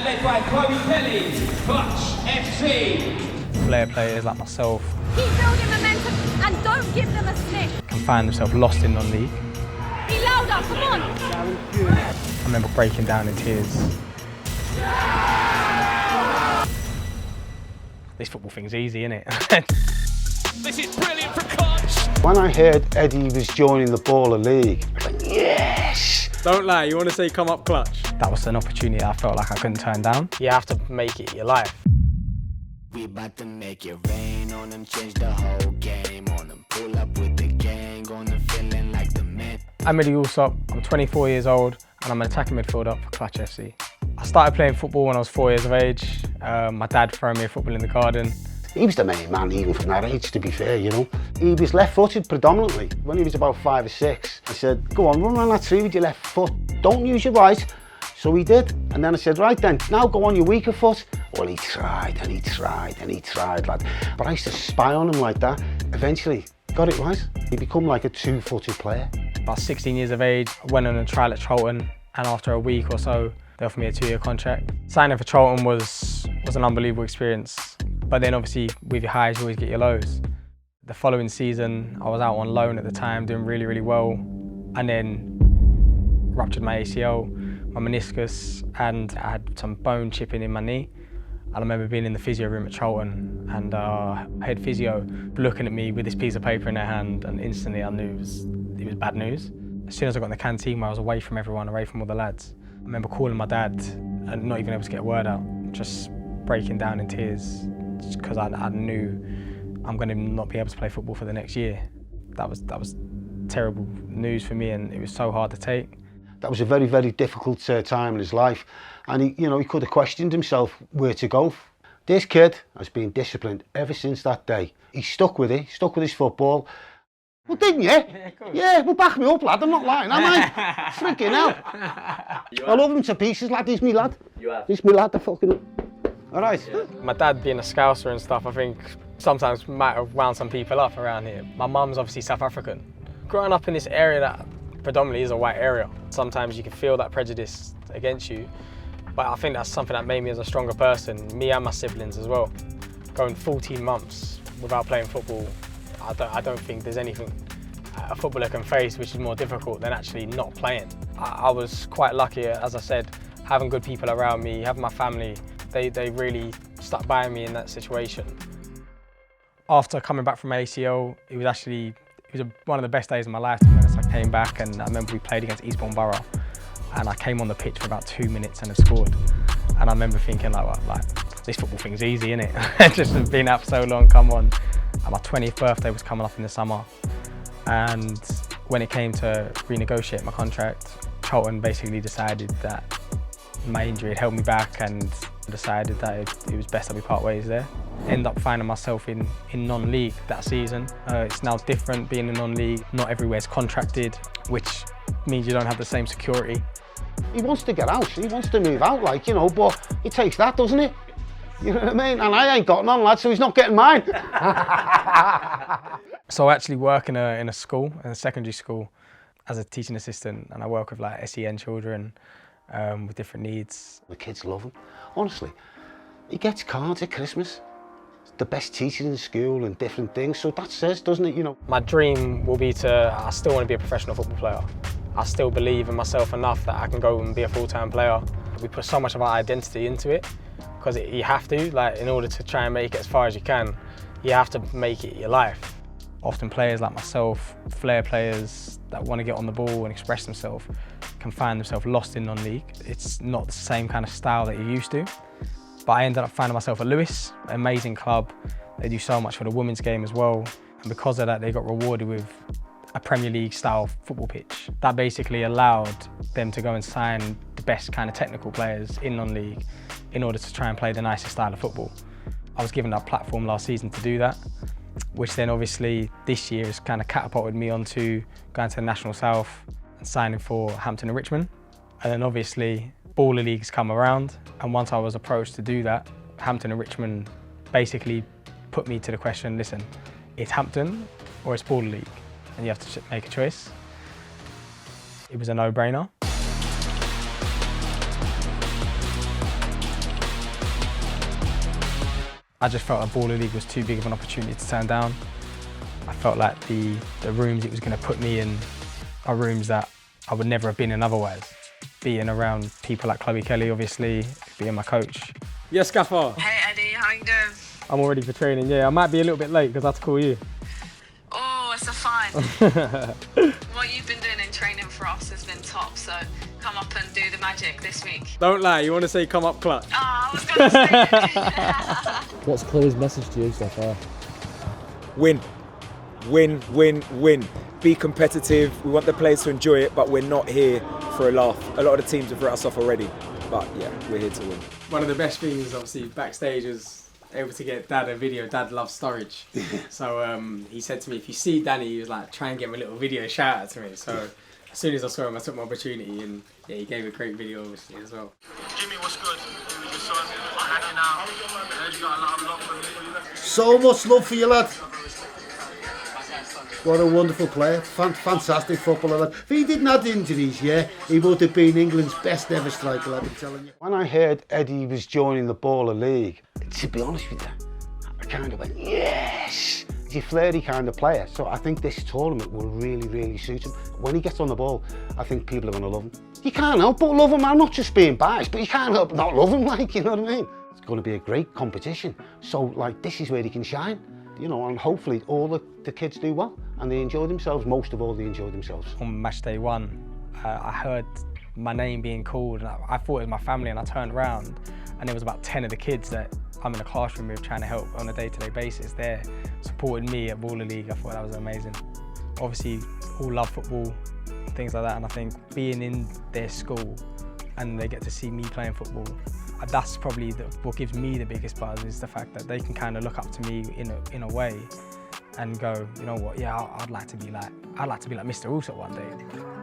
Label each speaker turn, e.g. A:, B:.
A: led by Chloe Kelly, Clutch FC.
B: Flair players like myself
C: Keep building momentum and don't give them a sniff.
B: can find themselves lost in non-league.
C: Be louder, come on.
B: I remember breaking down in tears. This football thing's easy, innit?
A: This is brilliant for Clutch.
D: When I heard Eddie was joining the Baller League, I was like, yes!
E: Don't lie, you want to say come up clutch?
B: That was an opportunity I felt like I couldn't turn down. You have to make it your life.
F: We about to make it rain on them, change the whole game on them. Pull up with the gang on them, feeling like the man.
B: I'm Eddie Allsopp, I'm 24 years old and I'm an attacking midfielder for Clutch FC. I started playing football when I was 4 years of age. My dad threw me a football in the garden.
D: He was the main man even from that age, to be fair, you know. He was left-footed predominantly. When he was about 5 or 6, I said, go on, run around that tree with your left foot. Don't use your right. So he did. And then I said, right then, now go on your weaker foot. Well, he tried and he tried and he tried, lad. But I used to spy on him like that. Eventually, got it right. He become like a 2-footed player.
B: About 16 years of age, I went on a trial at Charlton, and after a week or so, they offered me a 2-year contract. Signing for Charlton was an unbelievable experience. But then obviously, with your highs, you always get your lows. The following season, I was out on loan at the time, doing really, really well. And then ruptured my ACL, my meniscus, and I had some bone chipping in my knee. And I remember being in the physio room at Charlton, and head physio looking at me with this piece of paper in their hand, and instantly I knew it was bad news. As soon as I got in the canteen where I was away from everyone, away from all the lads, I remember calling my dad and not even able to get a word out, just breaking down in tears, because I knew I'm going to not be able to play football for the next year. That was terrible news for me, and it was so hard to take.
D: That was a very, very difficult time in his life. And he could have questioned himself where to go. This kid has been disciplined ever since that day. He stuck with it, stuck with his football. Well, didn't you? Yeah, well, back me up, lad. I'm not lying, am I? Freaking hell. I love him to pieces, lad. He's me lad.
E: You have.
D: He's me lad, the fucking... All right.
B: Yeah. My dad being a Scouser and stuff, I think sometimes might have wound some people up around here. My mum's obviously South African. Growing up in this area that predominantly is a white area, sometimes you can feel that prejudice against you. But I think that's something that made me as a stronger person, me and my siblings as well. Going 14 months without playing football, I don't think there's anything a footballer can face which is more difficult than actually not playing. I was quite lucky, as I said, having good people around me, having my family, they really stuck by me in that situation. After coming back from ACL, it was one of the best days of my life, to be honest. I came back and I remember we played against Eastbourne Borough, and I came on the pitch for about 2 minutes and have scored. And I remember thinking like this football thing's easy, innit? Just been out for so long, come on. And my 20th birthday was coming up in the summer. And when it came to renegotiate my contract, Charlton basically decided that my injury had held me back and decided that it was best that we part ways there. End up finding myself in non-league that season. It's now different being in non-league. Not everywhere's contracted, which means you don't have the same security.
D: He wants to get out, he wants to move out, but it takes that, doesn't it? You know what I mean? And I ain't got none, lad, so he's not getting mine.
B: So I actually work in a school, in a secondary school, as a teaching assistant, and I work with like SEN children with different needs.
D: The kids love him. Honestly, he gets cards at Christmas. The best teacher in the school and different things, so that says, doesn't it,
B: My dream will be I still want to be a professional football player. I still believe in myself enough that I can go and be a full-time player. We put so much of our identity into it, because you have to, in order to try and make it as far as you can, you have to make it your life. Often players like myself, flair players that want to get on the ball and express themselves, can find themselves lost in non-league. It's not the same kind of style that you're used to. But I ended up finding myself at Lewis, an amazing club. They do so much for the women's game as well. And because of that, they got rewarded with a Premier League style football pitch. That basically allowed them to go and sign the best kind of technical players in non-league in order to try and play the nicest style of football. I was given that platform last season to do that, which then obviously this year has kind of catapulted me onto going to the National South and signing for Hampton and Richmond. And then obviously Baller Leagues come around, and once I was approached to do that, Hampton and Richmond basically put me to the question, listen, it's Hampton or it's Baller League, and you have to make a choice. It was a no-brainer. I just felt the Baller League was too big of an opportunity to turn down. I felt like the rooms it was going to put me in are rooms that I would never have been in otherwise. Being around people like Chloe Kelly, obviously, being my coach.
E: Yes, Gaffer.
G: Hey Eddie, how you doing?
B: I'm all ready for training, yeah. I might be a little bit late because I had to call you.
G: Oh, it's a fine. What you've been doing in training for us has been top, so come up and do the magic this week.
E: Don't lie, you want to say come up clutch?
G: Oh, I was going to say it.
H: What's Chloe's message to you so far?
I: Win. Win, win, win. Be competitive. We want the players to enjoy it, but we're not here for a laugh. A lot of the teams have written us off already, but yeah, we're here to win.
B: One of the best things, obviously, backstage was able to get Dad a video. Dad loves storage. So he said to me, if you see Danny, he was like, try and get him a little video shout out to me. So as soon as I saw him, I took my opportunity, and yeah, he gave a great video, obviously, as well.
J: Jimmy, what's good? Your son, I had it now. I heard you got a lot of love for me.
D: So much love for you, lad. What a wonderful player, fantastic footballer. Lad. If he didn't have injuries, yeah, he would have been England's best ever striker, lad, I'm telling you. When I heard Eddie was joining the Baller League, to be honest with you, I kind of went, yes! He's a flirty kind of player, so I think this tournament will really, really suit him. When he gets on the ball, I think people are going to love him. You can't help but love him. I'm not just being biased, but you can't help but not love him, like, you know what I mean? It's going to be a great competition, so, like, this is where he can shine. You know, and hopefully all the kids do well and they enjoy themselves. Most of all, they enjoy themselves.
B: On match day 1, I heard my name being called, and I thought it was my family, and I turned around and there was about 10 of the kids that I'm in the classroom with trying to help on a day-to-day basis there, supporting me at Baller League. I thought that was amazing. Obviously, all love football, things like that, and I think being in their school and they get to see me playing football, that's probably what gives me the biggest buzz, is the fact that they can kind of look up to me in a way and go, you know what, yeah, I'd like to be like Mr. Allsopp one day.